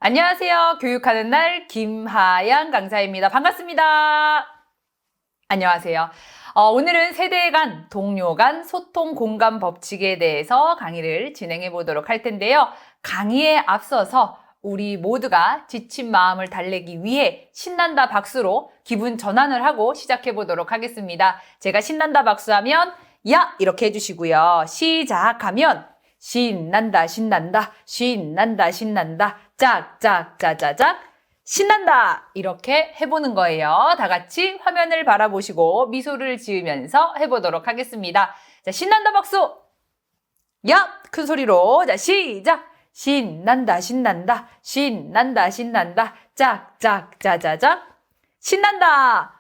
안녕하세요. 교육하는 날 김하양 강사입니다. 반갑습니다. 안녕하세요. 오늘은 세대 간, 동료 간 소통 공감 법칙에 대해서 강의를 진행해 보도록 할 텐데요. 강의에 앞서서 우리 모두가 지친 마음을 달래기 위해 신난다 박수로 기분 전환을 하고 시작해 보도록 하겠습니다. 제가 신난다 박수하면 야! 이렇게 해주시고요. 시작하면 신난다 신난다 신난다 신난다 짝짝짜자짝 신난다 이렇게 해보는 거예요. 다 같이 화면을 바라보시고 미소를 지으면서 해보도록 하겠습니다. 자, 신난다 박수! 야! 큰 소리로 자 시작! 신난다 신난다 신난다 신난다 짝짝짜자짝 신난다!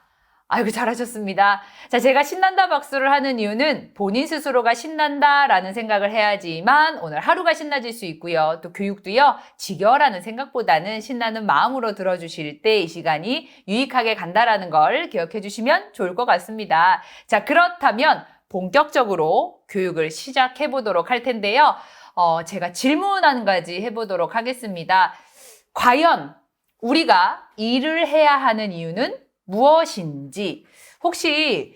아이고 잘하셨습니다. 자, 제가 신난다 박수를 하는 이유는 본인 스스로가 신난다라는 생각을 해야지만 오늘 하루가 신나질 수 있고요. 또 교육도요. 지겨라는 생각보다는 신나는 마음으로 들어주실 때 이 시간이 유익하게 간다라는 걸 기억해 주시면 좋을 것 같습니다. 자, 그렇다면 본격적으로 교육을 시작해 보도록 할 텐데요. 제가 질문 한 가지 해보도록 하겠습니다. 과연 우리가 일을 해야 하는 이유는 무엇인지 혹시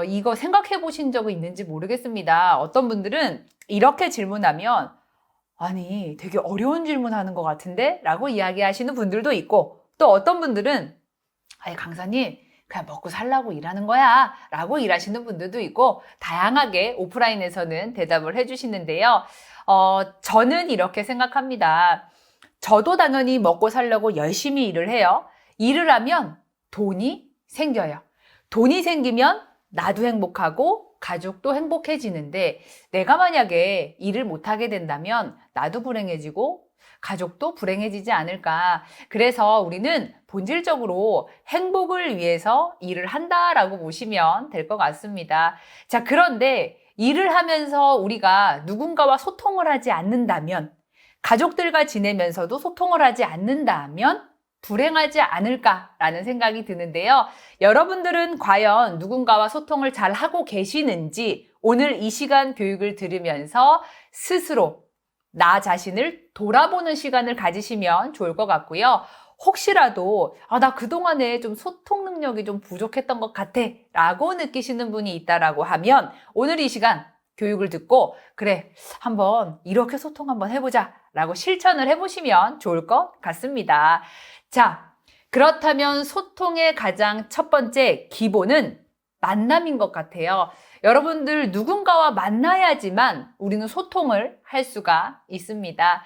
이거 생각해 보신 적이 있는지 모르겠습니다. 어떤 분들은 이렇게 질문하면 아니 되게 어려운 질문하는 것 같은데? 라고 이야기하시는 분들도 있고 또 어떤 분들은 아니 강사님 그냥 먹고 살라고 일하는 거야 라고 일하시는 분들도 있고 다양하게 오프라인에서는 대답을 해주시는데요. 저는 이렇게 생각합니다. 저도 당연히 먹고 살려고 열심히 일을 해요. 일을 하면 돈이 생겨요. 돈이 생기면 나도 행복하고 가족도 행복해지는데 내가 만약에 일을 못하게 된다면 나도 불행해지고 가족도 불행해지지 않을까. 그래서 우리는 본질적으로 행복을 위해서 일을 한다라고 보시면 될 것 같습니다. 자, 그런데 일을 하면서 우리가 누군가와 소통을 하지 않는다면 가족들과 지내면서도 소통을 하지 않는다면 불행하지 않을까라는 생각이 드는데요. 여러분들은 과연 누군가와 소통을 잘 하고 계시는지 오늘 이 시간 교육을 들으면서 스스로 나 자신을 돌아보는 시간을 가지시면 좋을 것 같고요. 혹시라도 나 그동안에 좀 소통 능력이 좀 부족했던 것 같아 라고 느끼시는 분이 있다라고 하면 오늘 이 시간 교육을 듣고 그래 한번 이렇게 소통 한번 해보자 라고 실천을 해보시면 좋을 것 같습니다. 자, 그렇다면 소통의 가장 첫 번째 기본은 만남인 것 같아요. 여러분들 누군가와 만나야지만 우리는 소통을 할 수가 있습니다.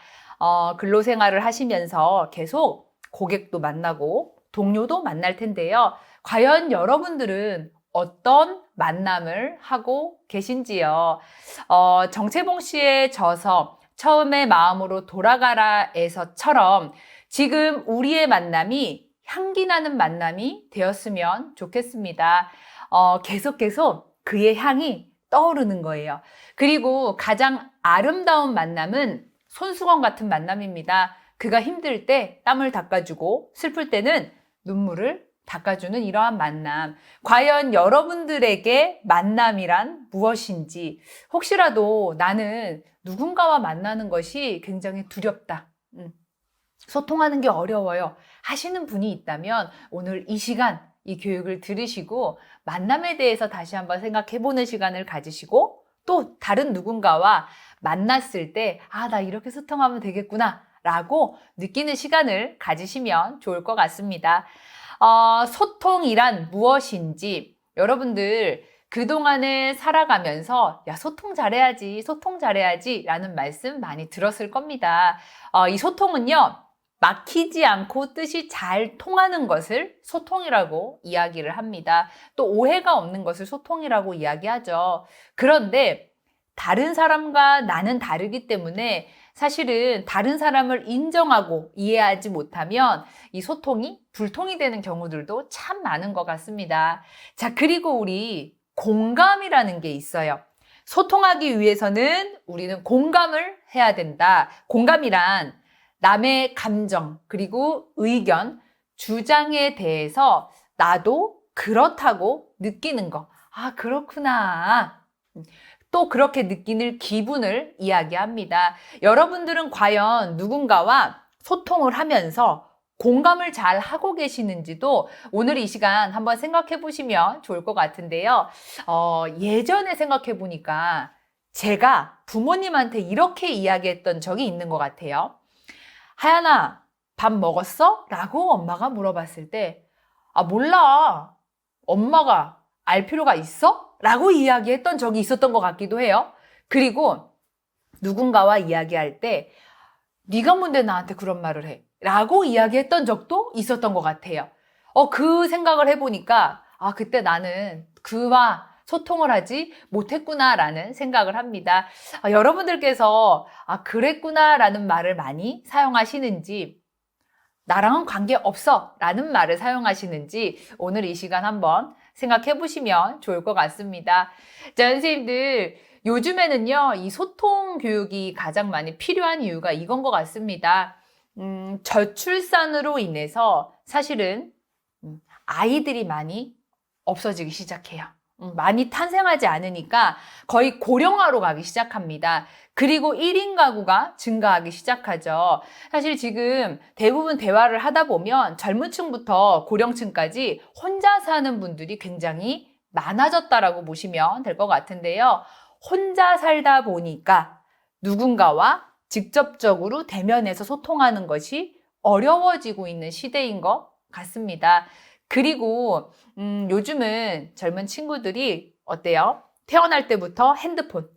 근로생활을 하시면서 계속 고객도 만나고 동료도 만날 텐데요. 과연 여러분들은 어떤 만남을 하고 계신지요? 정채봉 씨의 저서 처음에 마음으로 돌아가라에서처럼 지금 우리의 만남이 향기 나는 만남이 되었으면 좋겠습니다. 계속 그의 향이 떠오르는 거예요. 그리고 가장 아름다운 만남은 손수건 같은 만남입니다. 그가 힘들 때 땀을 닦아주고 슬플 때는 눈물을 닦아주는 이러한 만남. 과연 여러분들에게 만남이란 무엇인지 혹시라도 나는 누군가와 만나는 것이 굉장히 두렵다. 소통하는 게 어려워요. 하시는 분이 있다면 오늘 이 시간 이 교육을 들으시고 만남에 대해서 다시 한번 생각해 보는 시간을 가지시고 또 다른 누군가와 만났을 때 나 이렇게 소통하면 되겠구나 라고 느끼는 시간을 가지시면 좋을 것 같습니다. 소통이란 무엇인지 여러분들 그동안에 살아가면서 야 소통 잘해야지 라는 말씀 많이 들었을 겁니다. 이 소통은요 막히지 않고 뜻이 잘 통하는 것을 소통이라고 이야기를 합니다. 또 오해가 없는 것을 소통이라고 이야기하죠. 그런데 다른 사람과 나는 다르기 때문에 사실은 다른 사람을 인정하고 이해하지 못하면 이 소통이 불통이 되는 경우들도 참 많은 것 같습니다. 자, 그리고 우리 공감이라는 게 있어요. 소통하기 위해서는 우리는 공감을 해야 된다. 공감이란 남의 감정, 그리고 의견, 주장에 대해서 나도 그렇다고 느끼는 거. 그렇구나. 또 그렇게 느끼는 기분을 이야기합니다. 여러분들은 과연 누군가와 소통을 하면서 공감을 잘 하고 계시는지도 오늘 이 시간 한번 생각해 보시면 좋을 것 같은데요. 예전에 생각해 보니까 제가 부모님한테 이렇게 이야기했던 적이 있는 것 같아요. 하연아, 밥 먹었어? 라고 엄마가 물어봤을 때, 몰라. 엄마가 알 필요가 있어? 라고 이야기했던 적이 있었던 것 같기도 해요. 그리고 누군가와 이야기할 때, 네가 뭔데 나한테 그런 말을 해? 라고 이야기했던 적도 있었던 것 같아요. 그 생각을 해보니까, 그때 나는 그와 소통을 하지 못했구나라는 생각을 합니다. 여러분들께서 그랬구나라는 말을 많이 사용하시는지, 나랑은 관계없어 라는 말을 사용하시는지 오늘 이 시간 한번 생각해 보시면 좋을 것 같습니다. 자, 선생님들, 요즘에는요, 이 소통 교육이 가장 많이 필요한 이유가 이건 것 같습니다. 저출산으로 인해서 사실은 아이들이 많이 없어지기 시작해요. 많이 탄생하지 않으니까 거의 고령화로 가기 시작합니다. 그리고 1인 가구가 증가하기 시작하죠. 사실 지금 대부분 대화를 하다 보면 젊은 층부터 고령층까지 혼자 사는 분들이 굉장히 많아졌다라고 보시면 될 것 같은데요. 혼자 살다 보니까 누군가와 직접적으로 대면해서 소통하는 것이 어려워지고 있는 시대인 것 같습니다. 그리고 요즘은 젊은 친구들이 어때요? 태어날 때부터 핸드폰,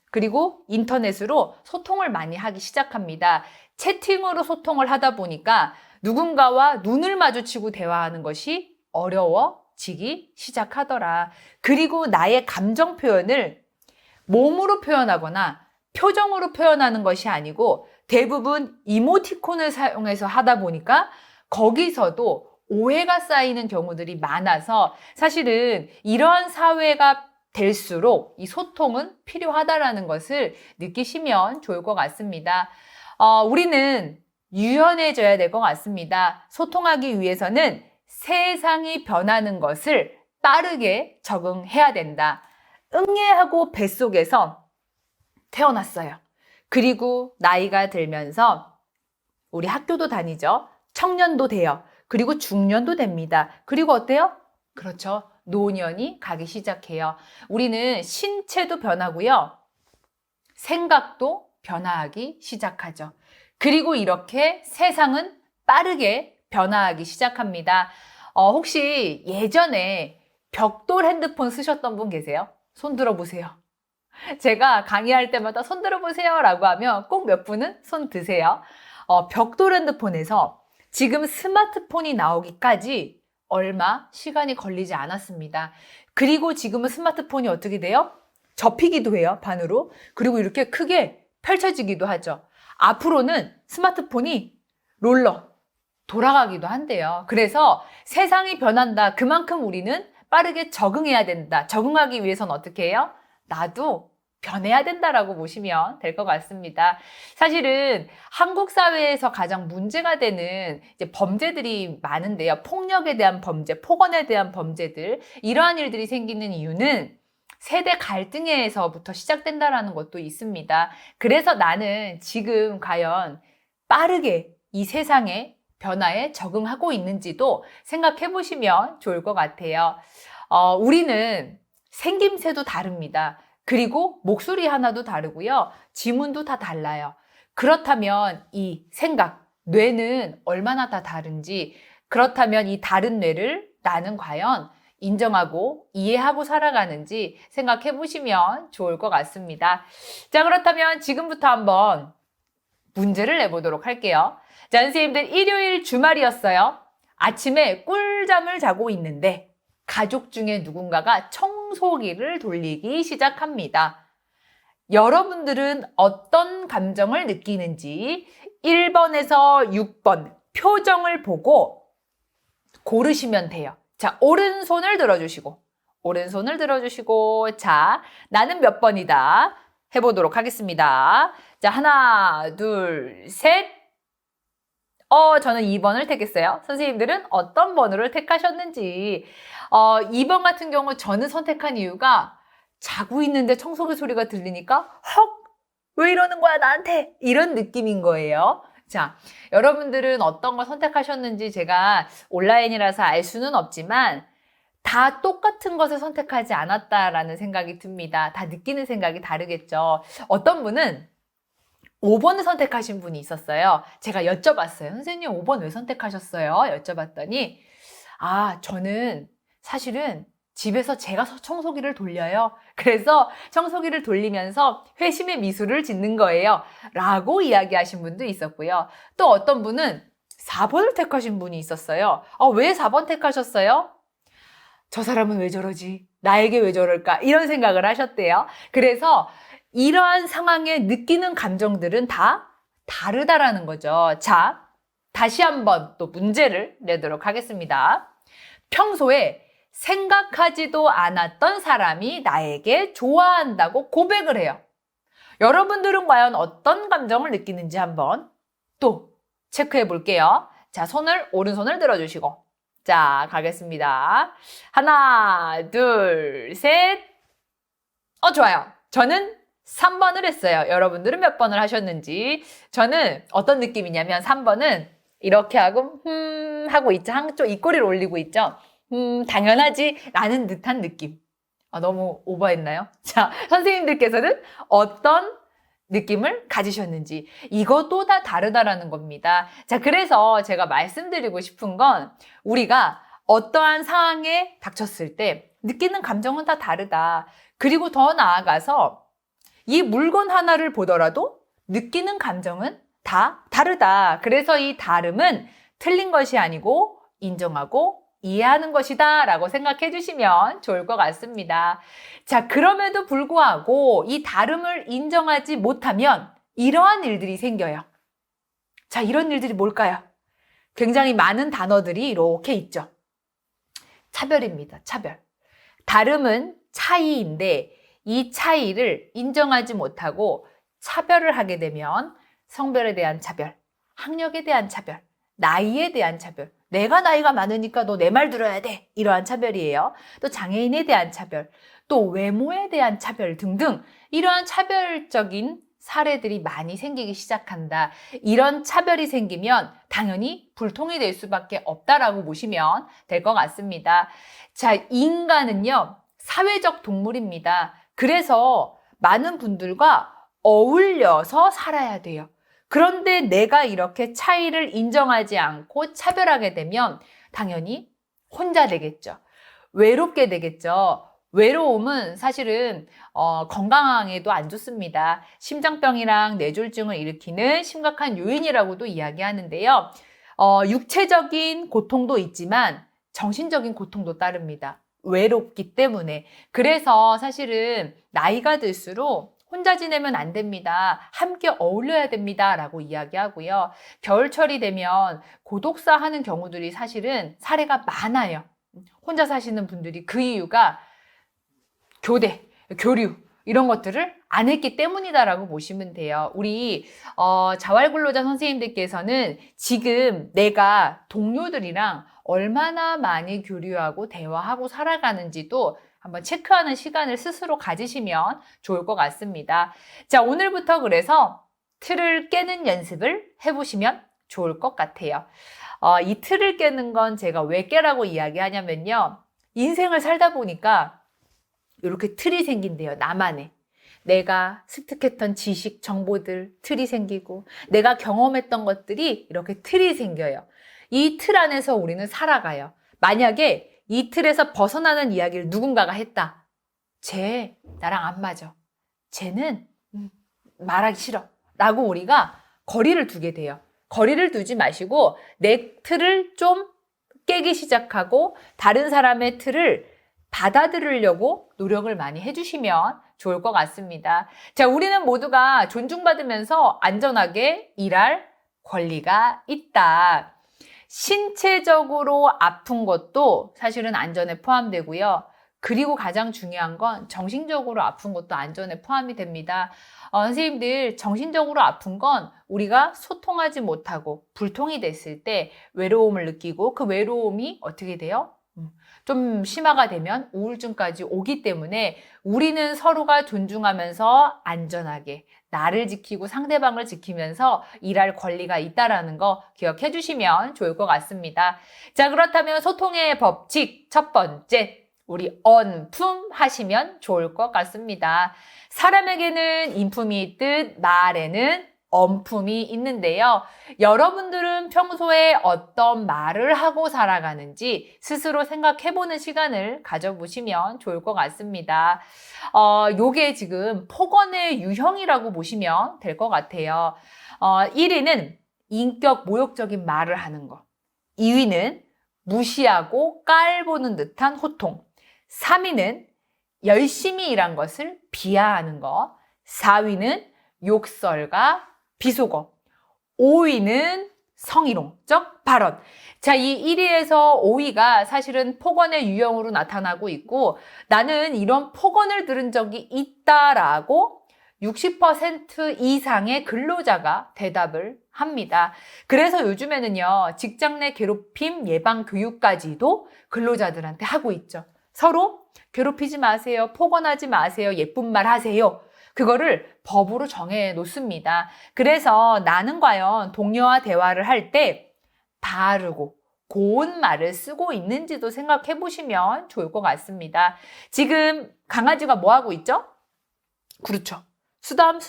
그리고 인터넷으로 소통을 많이 하기 시작합니다. 채팅으로 소통을 하다 보니까 누군가와 눈을 마주치고 대화하는 것이 어려워지기 시작하더라. 그리고 나의 감정 표현을 몸으로 표현하거나 표정으로 표현하는 것이 아니고 대부분 이모티콘을 사용해서 하다 보니까 거기서도 오해가 쌓이는 경우들이 많아서 사실은 이러한 사회가 될수록 이 소통은 필요하다라는 것을 느끼시면 좋을 것 같습니다. 우리는 유연해져야 될 것 같습니다. 소통하기 위해서는 세상이 변하는 것을 빠르게 적응해야 된다. 응애하고 뱃속에서 태어났어요. 그리고 나이가 들면서 우리 학교도 다니죠. 청년도 돼요. 그리고 중년도 됩니다. 그리고 어때요? 그렇죠. 노년이 가기 시작해요. 우리는 신체도 변하고요. 생각도 변화하기 시작하죠. 그리고 이렇게 세상은 빠르게 변화하기 시작합니다. 혹시 예전에 벽돌 핸드폰 쓰셨던 분 계세요? 손 들어보세요. 제가 강의할 때마다 손 들어보세요 라고 하면 꼭 몇 분은 손 드세요. 벽돌 핸드폰에서 지금 스마트폰이 나오기까지 얼마 시간이 걸리지 않았습니다. 그리고 지금은 스마트폰이 어떻게 돼요? 접히기도 해요, 반으로. 그리고 이렇게 크게 펼쳐지기도 하죠. 앞으로는 스마트폰이 롤러, 돌아가기도 한대요. 그래서 세상이 변한다. 그만큼 우리는 빠르게 적응해야 된다. 적응하기 위해서는 어떻게 해요? 나도 변해야 된다라고 보시면 될 것 같습니다. 사실은 한국 사회에서 가장 문제가 되는 이제 범죄들이 많은데요. 폭력에 대한 범죄, 폭언에 대한 범죄들, 이러한 일들이 생기는 이유는 세대 갈등에서부터 시작된다라는 것도 있습니다. 그래서 나는 지금 과연 빠르게 이 세상의 변화에 적응하고 있는지도 생각해 보시면 좋을 것 같아요. 우리는 생김새도 다릅니다. 그리고 목소리 하나도 다르고요. 지문도 다 달라요. 그렇다면 이 생각, 뇌는 얼마나 다 다른지, 그렇다면 이 다른 뇌를 나는 과연 인정하고 이해하고 살아가는지 생각해 보시면 좋을 것 같습니다. 자, 그렇다면 지금부터 한번 문제를 내보도록 할게요. 자, 선생님들, 일요일 주말이었어요. 아침에 꿀잠을 자고 있는데 가족 중에 누군가가 청소기를 돌리기 시작합니다. 여러분들은 어떤 감정을 느끼는지 1번에서 6번 표정을 보고 고르시면 돼요. 자, 오른손을 들어주시고, 자, 나는 몇 번이다 해보도록 하겠습니다. 자, 하나, 둘, 셋. 저는 2번을 택했어요. 선생님들은 어떤 번호를 택하셨는지. 2번 같은 경우 저는 선택한 이유가 자고 있는데 청소기 소리가 들리니까 헉! 왜 이러는 거야 나한테? 이런 느낌인 거예요. 자, 여러분들은 어떤 걸 선택하셨는지 제가 온라인이라서 알 수는 없지만 다 똑같은 것을 선택하지 않았다라는 생각이 듭니다. 다 느끼는 생각이 다르겠죠. 어떤 분은 5번을 선택하신 분이 있었어요. 제가 여쭤봤어요. 선생님 5번 왜 선택하셨어요? 여쭤봤더니 저는 사실은 집에서 제가 청소기를 돌려요. 그래서 청소기를 돌리면서 회심의 미소를 짓는 거예요. 라고 이야기하신 분도 있었고요. 또 어떤 분은 4번을 택하신 분이 있었어요. 왜 4번 택하셨어요? 저 사람은 왜 저러지? 나에게 왜 저럴까? 이런 생각을 하셨대요. 그래서 이러한 상황에 느끼는 감정들은 다 다르다라는 거죠. 자, 다시 한번 또 문제를 내도록 하겠습니다. 평소에 생각하지도 않았던 사람이 나에게 좋아한다고 고백을 해요. 여러분들은 과연 어떤 감정을 느끼는지 한번 또 체크해 볼게요. 자, 오른손을 들어주시고. 자, 가겠습니다. 하나, 둘, 셋. 좋아요. 저는 3번을 했어요. 여러분들은 몇 번을 하셨는지. 저는 어떤 느낌이냐면 3번은 이렇게 하고 하고 있죠. 한쪽 입꼬리를 올리고 있죠. 당연하지 라는 듯한 느낌. 너무 오버했나요? 자, 선생님들께서는 어떤 느낌을 가지셨는지 이것도 다 다르다라는 겁니다. 자, 그래서 제가 말씀드리고 싶은 건 우리가 어떠한 상황에 닥쳤을 때 느끼는 감정은 다 다르다. 그리고 더 나아가서 이 물건 하나를 보더라도 느끼는 감정은 다 다르다. 그래서 이 다름은 틀린 것이 아니고 인정하고 이해하는 것이다 라고 생각해 주시면 좋을 것 같습니다. 자, 그럼에도 불구하고 이 다름을 인정하지 못하면 이러한 일들이 생겨요. 자, 이런 일들이 뭘까요? 굉장히 많은 단어들이 이렇게 있죠. 차별입니다. 차별. 다름은 차이인데 이 차이를 인정하지 못하고 차별을 하게 되면 성별에 대한 차별, 학력에 대한 차별, 나이에 대한 차별, 내가 나이가 많으니까 너 내 말 들어야 돼. 이러한 차별이에요. 또 장애인에 대한 차별, 또 외모에 대한 차별 등등 이러한 차별적인 사례들이 많이 생기기 시작한다. 이런 차별이 생기면 당연히 불통이 될 수밖에 없다라고 보시면 될 것 같습니다. 자, 인간은요, 사회적 동물입니다. 그래서 많은 분들과 어울려서 살아야 돼요. 그런데 내가 이렇게 차이를 인정하지 않고 차별하게 되면 당연히 혼자 되겠죠. 외롭게 되겠죠. 외로움은 사실은 건강에도 안 좋습니다. 심장병이랑 뇌졸중을 일으키는 심각한 요인이라고도 이야기하는데요. 육체적인 고통도 있지만 정신적인 고통도 따릅니다. 외롭기 때문에. 그래서 사실은 나이가 들수록 혼자 지내면 안 됩니다. 함께 어울려야 됩니다. 라고 이야기하고요. 겨울철이 되면 고독사 하는 경우들이 사실은 사례가 많아요. 혼자 사시는 분들이 그 이유가 교대, 교류 이런 것들을 안 했기 때문이다라고 보시면 돼요. 우리 자활근로자 선생님들께서는 지금 내가 동료들이랑 얼마나 많이 교류하고 대화하고 살아가는지도 한번 체크하는 시간을 스스로 가지시면 좋을 것 같습니다. 자, 오늘부터 그래서 틀을 깨는 연습을 해보시면 좋을 것 같아요. 이 틀을 깨는 건 제가 왜 깨라고 이야기하냐면요. 인생을 살다 보니까 이렇게 틀이 생긴대요. 나만의. 내가 습득했던 지식, 정보들, 틀이 생기고 내가 경험했던 것들이 이렇게 틀이 생겨요. 이 틀 안에서 우리는 살아가요. 만약에 이 틀에서 벗어나는 이야기를 누군가가 했다. 쟤 나랑 안 맞아. 쟤는 말하기 싫어. 라고 우리가 거리를 두게 돼요. 거리를 두지 마시고 내 틀을 좀 깨기 시작하고 다른 사람의 틀을 받아들이려고 노력을 많이 해주시면 좋을 것 같습니다. 자, 우리는 모두가 존중받으면서 안전하게 일할 권리가 있다. 신체적으로 아픈 것도 사실은 안전에 포함되고요. 그리고 가장 중요한 건 정신적으로 아픈 것도 안전에 포함이 됩니다. 선생님들, 정신적으로 아픈 건 우리가 소통하지 못하고 불통이 됐을 때 외로움을 느끼고 그 외로움이 어떻게 돼요? 좀 심화가 되면 우울증까지 오기 때문에 우리는 서로가 존중하면서 안전하게 나를 지키고 상대방을 지키면서 일할 권리가 있다라는 거 기억해 주시면 좋을 것 같습니다. 자, 그렇다면 소통의 법칙 첫 번째, 우리 언품 하시면 좋을 것 같습니다. 사람에게는 인품이 있듯 말에는 언품이 있는데요. 여러분들은 평소에 어떤 말을 하고 살아가는지 스스로 생각해보는 시간을 가져보시면 좋을 것 같습니다. 요게 지금 폭언의 유형이라고 보시면 될 것 같아요. 1위는 인격 모욕적인 말을 하는 거. 2위는 무시하고 깔보는 듯한 호통. 3위는 열심히 일한 것을 비하하는 거. 4위는 욕설과 비속어. 5위는 성희롱적 발언. 자, 이 1위에서 5위가 사실은 폭언의 유형으로 나타나고 있고, 나는 이런 폭언을 들은 적이 있다라고 60% 이상의 근로자가 대답을 합니다. 그래서 요즘에는요, 직장 내 괴롭힘 예방 교육까지도 근로자들한테 하고 있죠. 서로 괴롭히지 마세요. 폭언하지 마세요. 예쁜 말 하세요. 그거를 법으로 정해 놓습니다. 그래서 나는 과연 동료와 대화를 할 때 바르고 고운 말을 쓰고 있는지도 생각해 보시면 좋을 것 같습니다. 지금 강아지가 뭐 하고 있죠? 그렇죠. 수담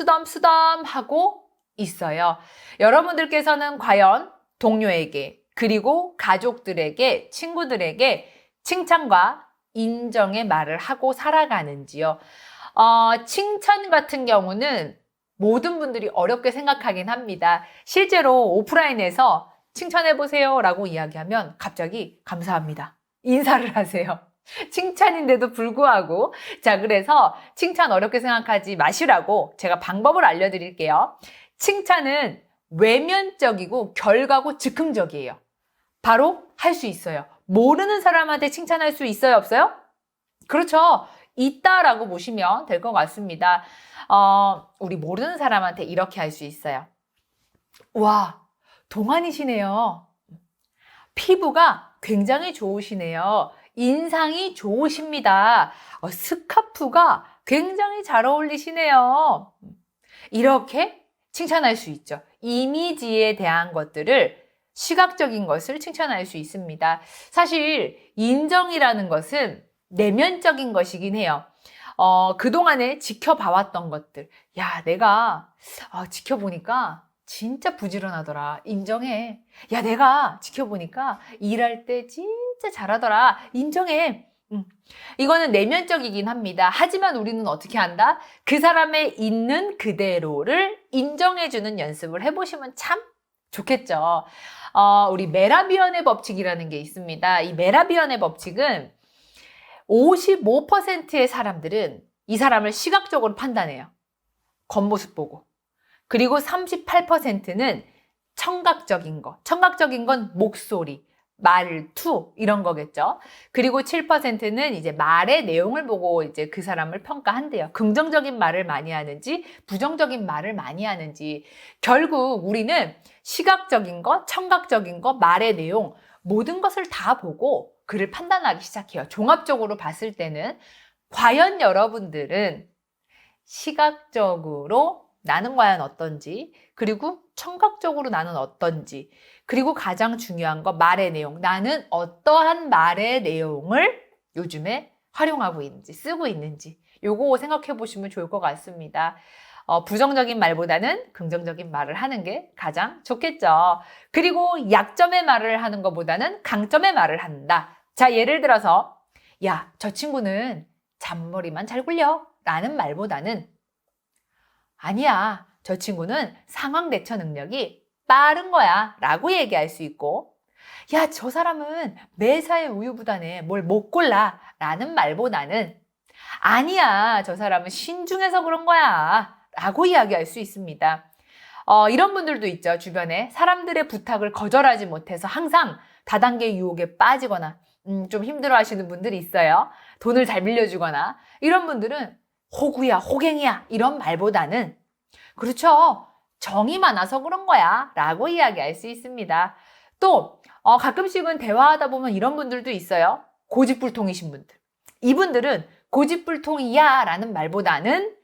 하고 있어요. 여러분들께서는 과연 동료에게 그리고 가족들에게 친구들에게 칭찬과 인정의 말을 하고 살아가는지요. 칭찬 같은 경우는 모든 분들이 어렵게 생각하긴 합니다. 실제로 오프라인에서 칭찬해보세요 라고 이야기하면 갑자기 감사합니다. 인사를 하세요. 칭찬인데도 불구하고. 자, 그래서 칭찬 어렵게 생각하지 마시라고 제가 방법을 알려드릴게요. 칭찬은 외면적이고 결과고 즉흥적이에요. 바로 할 수 있어요. 모르는 사람한테 칭찬할 수 있어요, 없어요? 그렇죠. 있다라고 보시면 될 것 같습니다. 우리 모르는 사람한테 이렇게 할 수 있어요. 와, 동안이시네요. 피부가 굉장히 좋으시네요. 인상이 좋으십니다. 스카프가 굉장히 잘 어울리시네요. 이렇게 칭찬할 수 있죠. 이미지에 대한 것들을 시각적인 것을 칭찬할 수 있습니다. 사실 인정이라는 것은 내면적인 것이긴 해요. 그동안에 지켜봐왔던 것들. 야, 내가 지켜보니까 진짜 부지런하더라. 인정해. 야, 내가 지켜보니까 일할 때 진짜 잘하더라. 인정해. 이거는 내면적이긴 합니다. 하지만 우리는 어떻게 한다? 그 사람의 있는 그대로를 인정해주는 연습을 해보시면 참 좋겠죠. 우리 메라비언의 법칙이라는 게 있습니다. 이 메라비언의 법칙은 55%의 사람들은 이 사람을 시각적으로 판단해요. 겉모습 보고. 그리고 38%는 청각적인 거. 청각적인 건 목소리, 말투 이런 거겠죠. 그리고 7%는 이제 말의 내용을 보고 이제 그 사람을 평가한대요. 긍정적인 말을 많이 하는지, 부정적인 말을 많이 하는지. 결국 우리는 시각적인 거, 청각적인 거, 말의 내용 모든 것을 다 보고 그를 판단하기 시작해요. 종합적으로 봤을 때는 과연 여러분들은 시각적으로 나는 과연 어떤지, 그리고 청각적으로 나는 어떤지, 그리고 가장 중요한 거 말의 내용. 나는 어떠한 말의 내용을 요즘에 활용하고 있는지, 쓰고 있는지 요거 생각해 보시면 좋을 것 같습니다. 부정적인 말보다는 긍정적인 말을 하는 게 가장 좋겠죠. 그리고 약점의 말을 하는 것보다는 강점의 말을 한다. 자, 예를 들어서 야, 저 친구는 잔머리만 잘 굴려 라는 말보다는 아니야, 저 친구는 상황 대처 능력이 빠른 거야 라고 얘기할 수 있고, 야, 저 사람은 매사에 우유부단해 뭘 못 골라 라는 말보다는 아니야, 저 사람은 신중해서 그런 거야 라고 이야기할 수 있습니다. 이런 분들도 있죠. 주변에 사람들의 부탁을 거절하지 못해서 항상 다단계 유혹에 빠지거나 좀 힘들어 하시는 분들이 있어요. 돈을 잘 빌려주거나. 이런 분들은 호구야, 호갱이야 이런 말보다는 그렇죠. 정이 많아서 그런 거야 라고 이야기할 수 있습니다. 또 가끔씩은 대화하다 보면 이런 분들도 있어요. 고집불통이신 분들. 이분들은 고집불통이야 라는 말보다는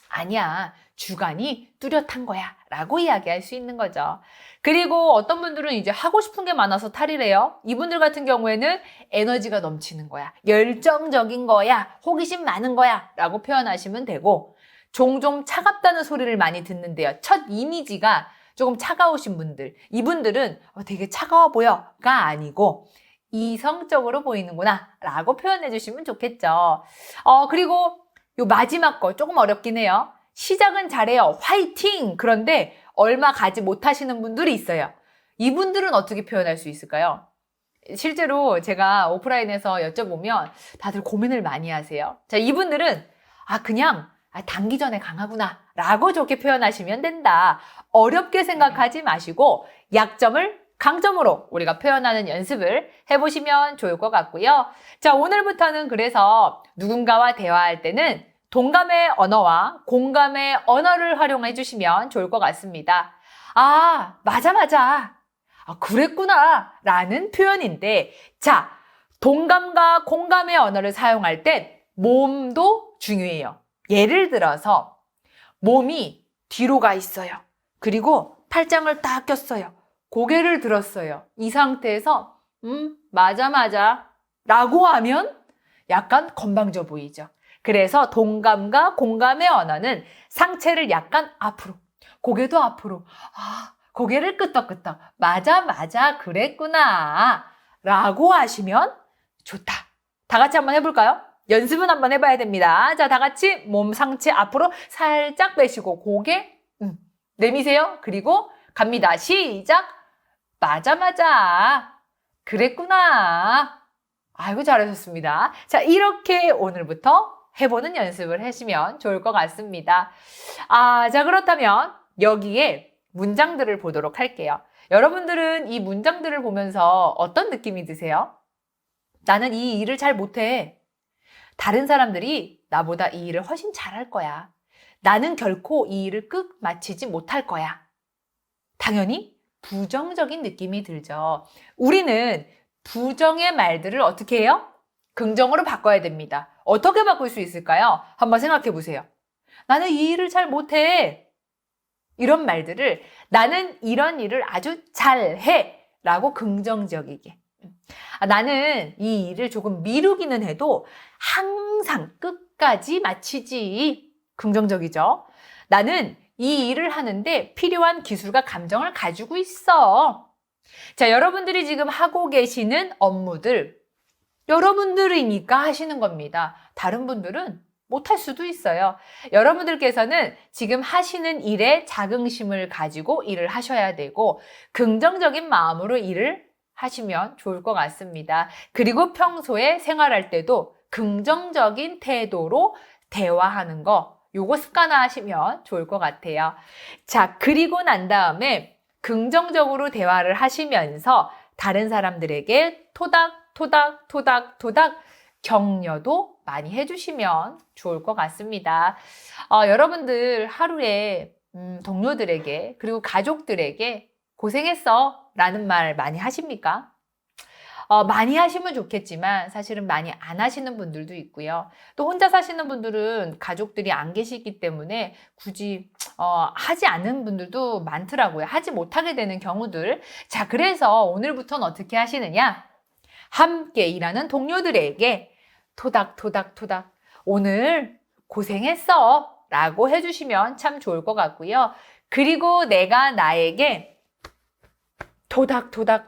아니야, 주관이 뚜렷한 거야 라고 이야기할 수 있는 거죠. 그리고 어떤 분들은 이제 하고 싶은 게 많아서 탈이래요. 이분들 같은 경우에는 에너지가 넘치는 거야, 열정적인 거야, 호기심 많은 거야 라고 표현하시면 되고, 종종 차갑다는 소리를 많이 듣는데요. 첫 이미지가 조금 차가우신 분들, 이분들은 되게 차가워 보여가 아니고 이성적으로 보이는구나 라고 표현해 주시면 좋겠죠. 그리고 요 마지막 거 조금 어렵긴 해요. 시작은 잘해요, 화이팅! 그런데 얼마 가지 못하시는 분들이 있어요. 이분들은 어떻게 표현할 수 있을까요? 실제로 제가 오프라인에서 여쭤보면 다들 고민을 많이 하세요. 자, 이분들은 그냥 단기 전에 강하구나 라고 좋게 표현하시면 된다. 어렵게 생각하지 마시고 약점을 강점으로 우리가 표현하는 연습을 해보시면 좋을 것 같고요. 자, 오늘부터는 그래서 누군가와 대화할 때는 동감의 언어와 공감의 언어를 활용해 주시면 좋을 것 같습니다. 맞아. 그랬구나 라는 표현인데, 자, 동감과 공감의 언어를 사용할 땐 몸도 중요해요. 예를 들어서 몸이 뒤로 가 있어요. 그리고 팔짱을 딱 꼈어요. 고개를 들었어요. 이 상태에서 맞아 라고 하면 약간 건방져 보이죠. 그래서 동감과 공감의 언어는 상체를 약간 앞으로, 고개도 앞으로, 고개를 끄덕끄덕, 맞아 그랬구나 라고 하시면 좋다. 다 같이 한번 해볼까요? 연습은 한번 해봐야 됩니다. 자, 다 같이 몸 상체 앞으로 살짝 빼시고 고개 내미세요. 그리고 갑니다. 시작. 맞아 그랬구나. 아이고, 잘하셨습니다. 자, 이렇게 오늘부터 해보는 연습을 하시면 좋을 것 같습니다. 자, 그렇다면 여기에 문장들을 보도록 할게요. 여러분들은 이 문장들을 보면서 어떤 느낌이 드세요? 나는 이 일을 잘 못해. 다른 사람들이 나보다 이 일을 훨씬 잘할 거야. 나는 결코 이 일을 끝 마치지 못할 거야. 당연히 부정적인 느낌이 들죠. 우리는 부정의 말들을 어떻게 해요? 긍정으로 바꿔야 됩니다. 어떻게 바꿀 수 있을까요? 한번 생각해 보세요. 나는 이 일을 잘 못해. 이런 말들을 나는 이런 일을 아주 잘해 라고 긍정적이게. 나는 이 일을 조금 미루기는 해도 항상 끝까지 마치지. 긍정적이죠. 나는 이 일을 하는데 필요한 기술과 감정을 가지고 있어. 자, 여러분들이 지금 하고 계시는 업무들, 여러분들이니까 하시는 겁니다. 다른 분들은 못할 수도 있어요. 여러분들께서는 지금 하시는 일에 자긍심을 가지고 일을 하셔야 되고 긍정적인 마음으로 일을 하시면 좋을 것 같습니다. 그리고 평소에 생활할 때도 긍정적인 태도로 대화하는 거, 요거 습관화하시면 좋을 것 같아요. 자, 그리고 난 다음에 긍정적으로 대화를 하시면서 다른 사람들에게 토닥토닥 격려도 많이 해주시면 좋을 것 같습니다. 여러분들 하루에 동료들에게 그리고 가족들에게 고생했어 라는 말 많이 하십니까? 많이 하시면 좋겠지만 사실은 많이 안 하시는 분들도 있고요. 또 혼자 사시는 분들은 가족들이 안 계시기 때문에 굳이 하지 않는 분들도 많더라고요. 하지 못하게 되는 경우들. 자, 그래서 오늘부터는 어떻게 하시느냐? 함께 일하는 동료들에게 토닥토닥 오늘 고생했어 라고 해주시면 참 좋을 것 같고요. 그리고 내가 나에게 토닥토닥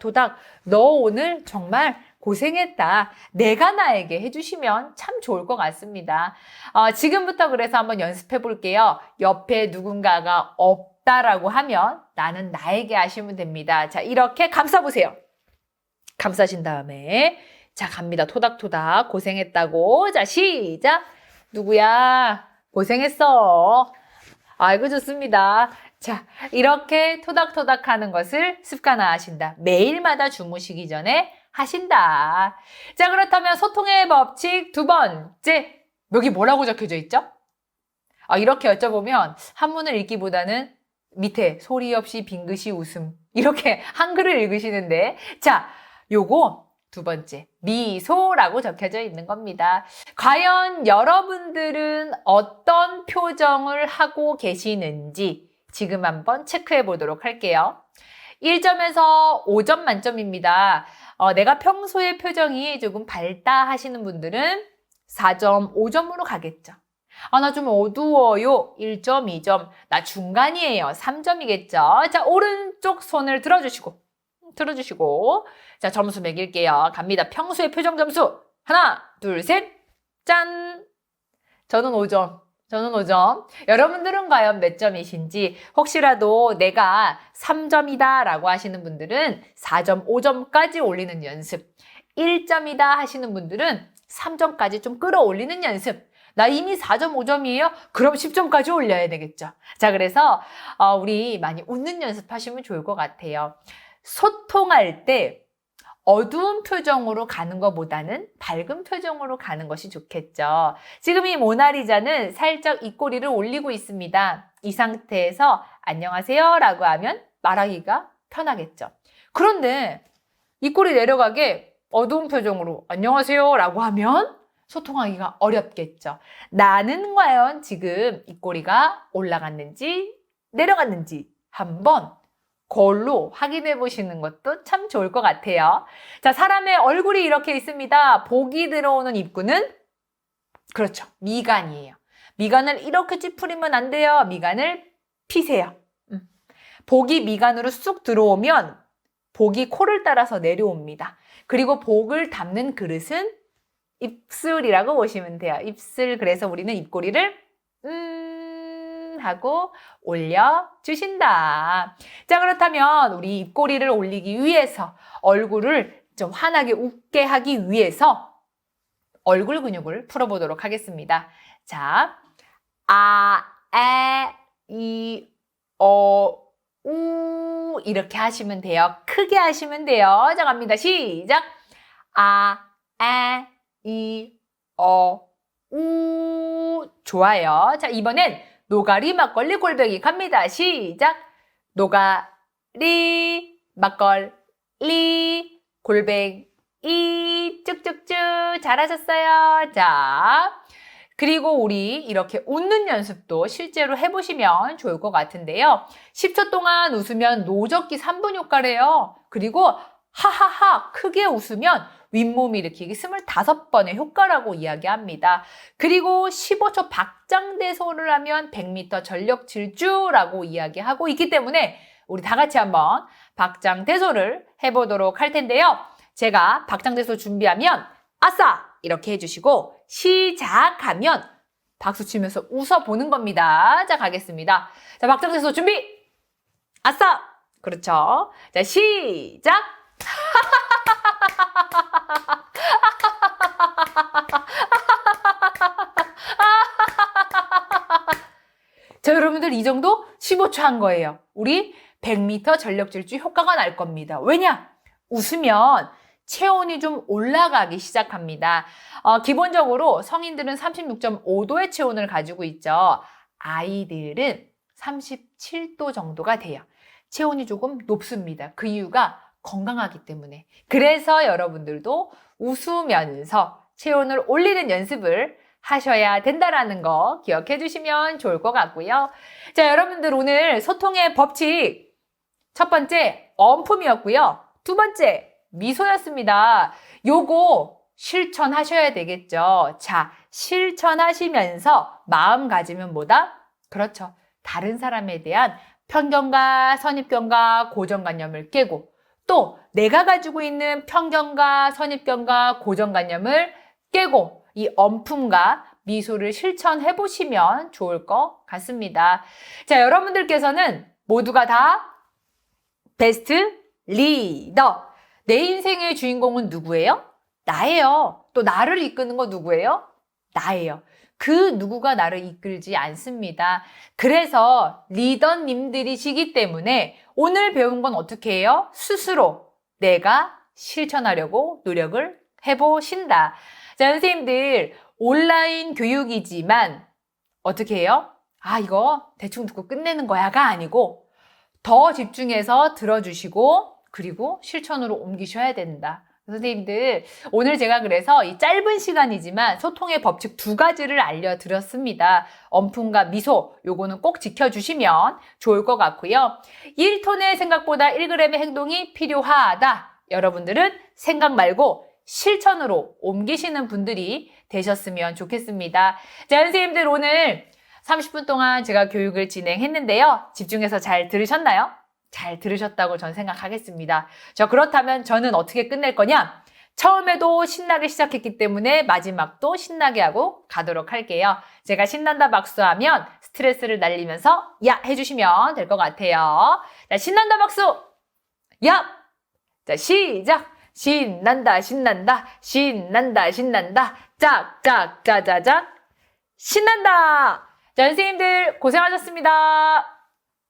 너 오늘 정말 고생했다. 내가 나에게 해주시면 참 좋을 것 같습니다. 지금부터 그래서 한번 연습해 볼게요. 옆에 누군가가 없다라고 하면 나는 나에게 하시면 됩니다. 자, 이렇게 감싸보세요. 감싸신 다음에 자, 갑니다. 토닥토닥 고생했다고. 자, 시작. 누구야? 고생했어. 아이고, 좋습니다. 자, 이렇게 토닥토닥 하는 것을 습관화하신다. 매일마다 주무시기 전에 하신다. 자, 그렇다면 소통의 법칙 두 번째. 여기 뭐라고 적혀져 있죠? 이렇게 여쭤보면 한문을 읽기보다는 밑에 소리 없이 빙긋이 웃음. 이렇게 한글을 읽으시는데, 자, 요거 두 번째, 미소라고 적혀져 있는 겁니다. 과연 여러분들은 어떤 표정을 하고 계시는지 지금 한번 체크해 보도록 할게요. 1점에서 5점 만점입니다. 내가 평소에 표정이 조금 밝다 하시는 분들은 4점, 5점으로 가겠죠. 나 좀 어두워요. 1점, 2점. 나 중간이에요. 3점이겠죠. 자, 오른쪽 손을 들어주시고. 자, 점수 매길게요. 갑니다. 평소의 표정 점수. 하나, 둘, 셋. 짠! 저는 5점. 여러분들은 과연 몇 점이신지 혹시라도 내가 3점이다 라고 하시는 분들은 4점, 5점까지 올리는 연습. 1점이다 하시는 분들은 3점까지 좀 끌어올리는 연습. 나 이미 4점, 5점이에요? 그럼 10점까지 올려야 되겠죠. 자, 그래서 우리 많이 웃는 연습하시면 좋을 것 같아요. 소통할 때 어두운 표정으로 가는 것보다는 밝은 표정으로 가는 것이 좋겠죠. 지금 이 모나리자는 살짝 입꼬리를 올리고 있습니다. 이 상태에서 안녕하세요 라고 하면 말하기가 편하겠죠. 그런데 입꼬리 내려가게 어두운 표정으로 안녕하세요 라고 하면 소통하기가 어렵겠죠. 나는 과연 지금 입꼬리가 올라갔는지 내려갔는지 한번 거울로 확인해 보시는 것도 참 좋을 것 같아요. 자, 사람의 얼굴이 이렇게 있습니다. 복이 들어오는 입구는 그렇죠. 미간이에요. 미간을 이렇게 찌푸리면 안 돼요. 미간을 피세요. 복이 미간으로 쑥 들어오면 복이 코를 따라서 내려옵니다. 그리고 복을 담는 그릇은 입술이라고 보시면 돼요. 입술. 그래서 우리는 입꼬리를 하고 올려주신다. 자, 그렇다면 우리 입꼬리를 올리기 위해서 얼굴을 좀 환하게 웃게 하기 위해서 얼굴 근육을 풀어보도록 하겠습니다. 자, 아, 에, 이, 우 이렇게 하시면 돼요. 크게 하시면 돼요. 자, 갑니다. 시작! 아, 에, 이, 우 좋아요. 자, 이번엔 노가리, 막걸리, 골뱅이 갑니다. 시작! 노가리, 막걸리, 골뱅이 쭉쭉쭉 잘하셨어요. 자, 그리고 우리 이렇게 웃는 연습도 실제로 해보시면 좋을 것 같은데요. 10초 동안 웃으면 노젓기 3분 효과래요. 그리고 하하하 크게 웃으면 윗몸 일으키기 25번의 효과라고 이야기합니다. 그리고 15초 박장대소를 하면 100m 전력 질주라고 이야기하고 있기 때문에 우리 다 같이 한번 박장대소를 해보도록 할 텐데요. 제가 박장대소 준비하면 아싸! 이렇게 해주시고 시작하면 박수 치면서 웃어보는 겁니다. 자, 가겠습니다. 자, 박장대소 준비! 아싸! 그렇죠. 자, 시작! 자, 여러분들 이 정도 15초 한 거예요. 우리 100m 전력 질주 효과가 날 겁니다. 왜냐? 웃으면 체온이 좀 올라가기 시작합니다. 기본적으로 성인들은 36.5도의 체온을 가지고 있죠. 아이들은 37도 정도가 돼요. 체온이 조금 높습니다. 그 이유가 건강하기 때문에. 그래서 여러분들도 웃으면서 체온을 올리는 연습을 하셔야 된다라는 거 기억해 주시면 좋을 것 같고요. 자, 여러분들 오늘 소통의 법칙 첫 번째 엄품이었고요. 두 번째 미소였습니다. 요거 실천하셔야 되겠죠. 자, 실천하시면서 마음가짐은 뭐다? 그렇죠. 다른 사람에 대한 편견과 선입견과 고정관념을 깨고 또 내가 가지고 있는 편견과 선입견과 고정관념을 깨고 이 엄품과 미소를 실천해 보시면 좋을 것 같습니다. 자, 여러분들께서는 모두가 다 베스트 리더. 내 인생의 주인공은 누구예요? 나예요. 또 나를 이끄는 거 누구예요? 나예요. 그 누구가 나를 이끌지 않습니다. 그래서 리더님들이시기 때문에 오늘 배운 건 어떻게 해요? 스스로 내가 실천하려고 노력을 해보신다. 자, 선생님들 온라인 교육이지만 어떻게 해요? 이거 대충 듣고 끝내는 거야가 아니고 더 집중해서 들어주시고 그리고 실천으로 옮기셔야 된다. 선생님들, 오늘 제가 그래서 이 짧은 시간이지만 소통의 법칙 2가지를 알려드렸습니다. 엄품과 미소, 요거는 꼭 지켜주시면 좋을 것 같고요. 1톤의 생각보다 1g의 행동이 필요하다. 여러분들은 생각 말고 실천으로 옮기시는 분들이 되셨으면 좋겠습니다. 자, 선생님들 오늘 30분 동안 제가 교육을 진행했는데요. 집중해서 잘 들으셨나요? 잘 들으셨다고 전 생각하겠습니다. 그렇다면 저는 어떻게 끝낼 거냐? 처음에도 신나게 시작했기 때문에 마지막도 신나게 하고 가도록 할게요. 제가 신난다 박수하면 스트레스를 날리면서 야! 해주시면 될 것 같아요. 자, 신난다 박수! 야! 자, 시작! 신난다, 신난다, 신난다, 신난다, 짝짝, 짜자작, 신난다! 자, 선생님들 고생하셨습니다.